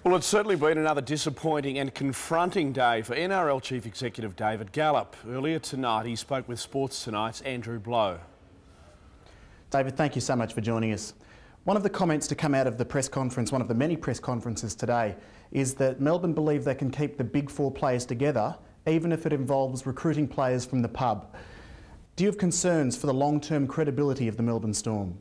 Well, it's certainly been another disappointing and confronting day for NRL Chief Executive David Gallop. Earlier tonight, he spoke with Sports Tonight's a.blow. David, thank you so much for joining us. One of the comments to come out of the press conference, one of the many press conferences today, is that Melbourne believe they can keep the big four players together, even if it involves recruiting players from the pub. Do you have concerns for the long-term credibility of the Melbourne Storm?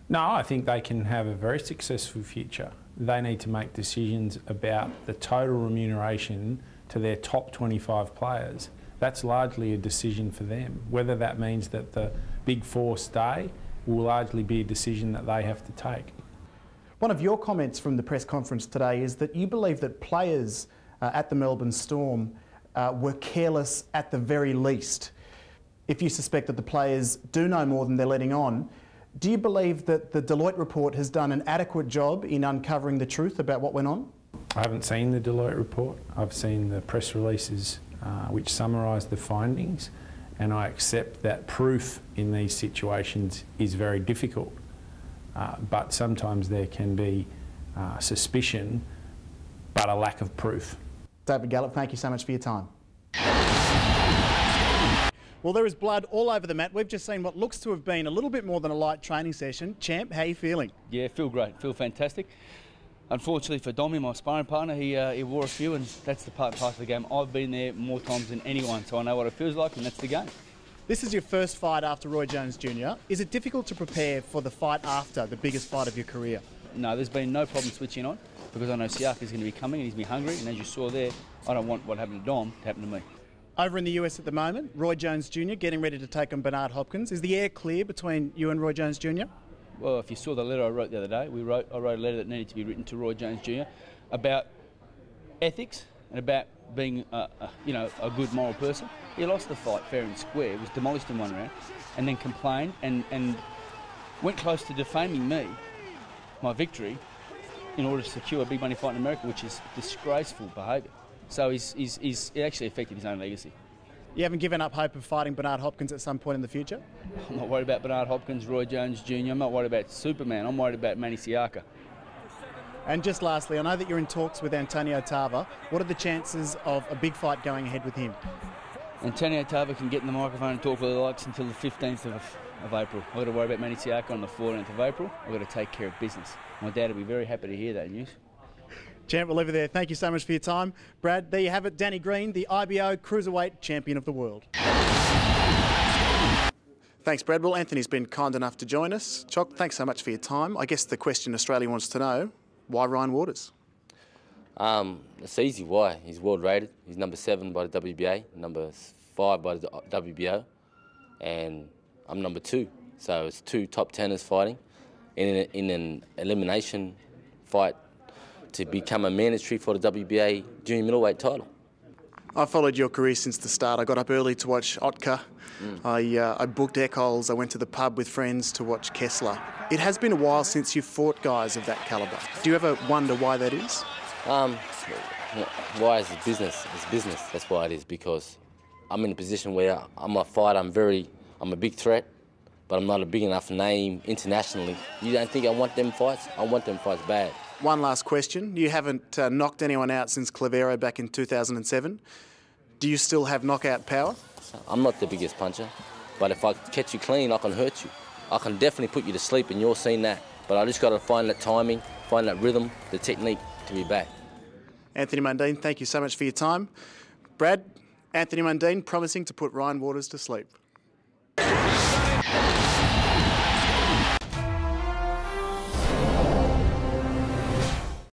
No, I think they can have a very successful future. They need to make decisions about the total remuneration to their top 25 players. That's largely a decision for them. Whether that means that the big four stay will largely be a decision that they have to take. One of your comments from the press conference today is that you believe that players at the Melbourne Storm were careless at the very least. If you suspect that the players do know more than they're letting on, do you believe that the Deloitte report has done an adequate job in uncovering the truth about what went on? I haven't seen the Deloitte report. I've seen the press releases which summarise the findings, and I accept that proof in these situations is very difficult. But sometimes there can be suspicion, but a lack of proof. David Gallop, thank you so much for your time. Well, there is blood all over the mat. We've just seen what looks to have been a little bit more than a light training session. Champ, how are you feeling? Yeah, feel great, feel fantastic. Unfortunately for Dommy, my sparring partner, he wore a few, and that's the part and parcel of the game. I've been there more times than anyone, so I know what it feels like, and that's the game. This is your first fight after Roy Jones Jr. Is it difficult to prepare for the fight after the biggest fight of your career? No, there's been no problem switching on, because I know Siaka's going to be coming and he's going to be hungry, and as you saw there, I don't want what happened to Dom to happen to me. Over in the US at the moment, Roy Jones Jr. getting ready to take on Bernard Hopkins. Is the air clear between you and Roy Jones Jr.? Well, if you saw the letter I wrote the other day, I wrote a letter that needed to be written to Roy Jones Jr. about ethics and about being a good moral person. He lost the fight fair and square, was demolished in one round, and then complained and went close to defaming me, my victory, in order to secure a big money fight in America, which is disgraceful behaviour. So he's actually affected his own legacy. You haven't given up hope of fighting Bernard Hopkins at some point in the future? I'm not worried about Bernard Hopkins, Roy Jones Jr. I'm not worried about Superman. I'm worried about Manny Siaka. And just lastly, I know that you're in talks with Antonio Tarver. What are the chances of a big fight going ahead with him? Antonio Tarver can get in the microphone and talk what he likes until the 15th of April. I've got to worry about Manny Siaka on the 14th of April. I've got to take care of business. My dad will be very happy to hear that news. Champ, we'll leave it there. Thank you so much for your time. Brad, there you have it. Danny Green, the IBO Cruiserweight Champion of the World. Thanks, Brad. Well, Anthony's been kind enough to join us. Choc, thanks so much for your time. I guess the question Australia wants to know, why Ryan Waters? It's easy why. He's world rated. He's number 7 by the WBA, number 5 by the WBO, and I'm number 2. So it's 2 top 10ers fighting in an elimination fight to become a mandatory for the WBA junior middleweight title. I followed your career since the start. I got up early to watch Otka. I booked Eccles. I went to the pub with friends to watch Kessler. It has been a while since you've fought guys of that calibre. Do you ever wonder why that is? Why is it business? It's business. That's why it is, because I'm in a position where I'm a fighter. I'm a big threat, but I'm not a big enough name internationally. You don't think I want them fights? I want them fights bad. One last question. You haven't knocked anyone out since Clavero back in 2007. Do you still have knockout power? I'm not the biggest puncher, but if I catch you clean, I can hurt you. I can definitely put you to sleep, and you're seeing that. But I just got to find that timing, find that rhythm, the technique to be back. Anthony Mundine, thank you so much for your time. Brad, Anthony Mundine promising to put Ryan Waters to sleep.